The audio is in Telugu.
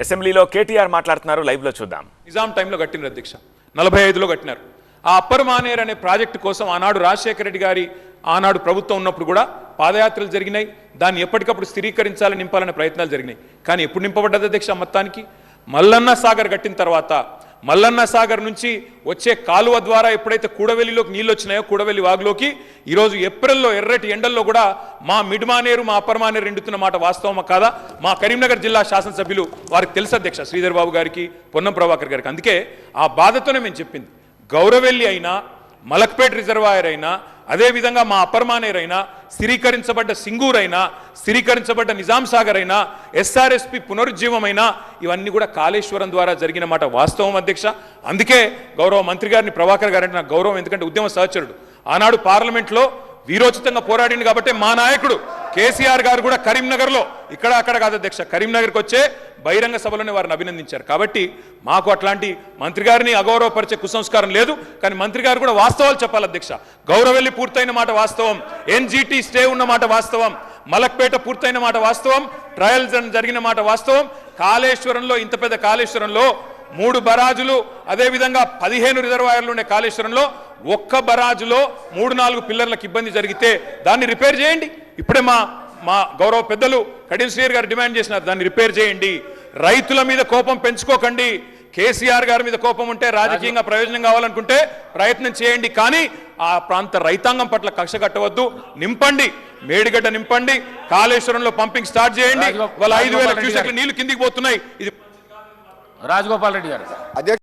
అసెంబ్లీలో కేటీఆర్ మాట్లాడుతున్నారు, లైవ్ లో చూద్దాం. నిజాం టైంలో కట్టినారు అధ్యక్ష, 45లో కట్టినారు. ఆ అప్పర్ మానేర్ అనే ప్రాజెక్టు కోసం ఆనాడు రాజశేఖర రెడ్డి గారి ఆనాడు ప్రభుత్వం ఉన్నప్పుడు కూడా పాదయాత్రలు జరిగినాయి. దాన్ని ఎప్పటికప్పుడు స్థిరీకరించాలని నింపాలనే ప్రయత్నాలు జరిగినాయి. కానీ ఎప్పుడు నింపబడ్డది అధ్యక్ష? మొత్తానికి మల్లన్న సాగర్ కట్టిన తర్వాత మల్లన్న సాగర్ నుంచి వచ్చే కాలువ ద్వారా ఎప్పుడైతే కూడవెల్లిలోకి నీళ్ళు వచ్చినాయో, కూడవెల్లి వాగులోకి ఈరోజు ఏప్రిల్లో ఎర్రటి ఎండల్లో కూడా మా మిడ్ మానేరు మా అప్పర్ మానేరు ఎండుతున్న మాట వాస్తవమా కాదా? మా కరీంనగర్ జిల్లా శాసనసభ్యులు వారికి తెలుసు అధ్యక్ష, శ్రీధర్ బాబు గారికి, పొన్నం ప్రభాకర్ గారికి. అందుకే ఆ బాధతోనే మేము చెప్పింది, గౌరవెల్లి అయినా మలక్పేట్ రిజర్వాయర్ అయినా అదేవిధంగా మా అప్పర్ మానేర్ అయినా స్థిరీకరించబడ్డ సింగూర్ అయినా స్థిరీకరించబడ్డ నిజాం సాగర్ అయినా ఎస్ఆర్ఎస్పి పునరుజ్జీవమైనా ఇవన్నీ కూడా కాళేశ్వరం ద్వారా జరిగిన మాట వాస్తవం అధ్యక్ష. అందుకే గౌరవ మంత్రి గారిని, ప్రభాకర్ గారు అంటే నాకు గౌరవం, ఎందుకంటే ఉద్యమ సహచరుడు. ఆనాడు పార్లమెంట్లో వీరోచితంగా పోరాడింది కాబట్టి మా నాయకుడు కేసీఆర్ గారు కూడా కరీంనగర్లో, ఇక్కడ అక్కడ కాదు అధ్యక్ష, కరీంనగర్కి వచ్చే బహిరంగ సభలోనే వారిని అభినందించారు. కాబట్టి మాకు అట్లాంటి మంత్రి గారిని అగౌరవపరిచే కుసంస్కారం లేదు. కానీ మంత్రి గారు కూడా వాస్తవాలు చెప్పాలి అధ్యక్ష. గౌరవెల్లి పూర్తయిన మాట వాస్తవం, ఎన్జిటి స్టే ఉన్న మాట వాస్తవం, మలక్పేట పూర్తయిన మాట వాస్తవం, ట్రయల్స్ జరిగిన మాట వాస్తవం. కాళేశ్వరంలో, ఇంత పెద్ద కాళేశ్వరంలో 3 బరాజులు, అదేవిధంగా 15 రిజర్వాయర్లు ఉండే కాళేశ్వరంలో ఒక్క బరాజులో 3-4 పిల్లర్లకు ఇబ్బంది జరిగితే దాన్ని రిపేర్ చేయండి. ఇప్పుడే మా గౌరవ పెద్దలు కడియం శ్రీహరి గారు డిమాండ్ చేసినారు, దాన్ని రిపేర్ చేయండి. రైతుల మీద కోపం పెంచుకోకండి. కేసీఆర్ గారి మీద కోపం ఉంటే, రాజకీయంగా ప్రయోజనం కావాలనుకుంటే ప్రయత్నం చేయండి. కానీ ఆ ప్రాంత రైతాంగం పట్ల కక్ష కట్టవద్దు. నింపండి, మేడిగడ్డ నింపండి, కాళేశ్వరంలో పంపింగ్ స్టార్ట్ చేయండి. వాళ్ళ 5,000 క్యూసెక్ల నీళ్లు కిందికి పోతున్నాయి. ఇది రాజగోపాల్ రెడ్డి గారు.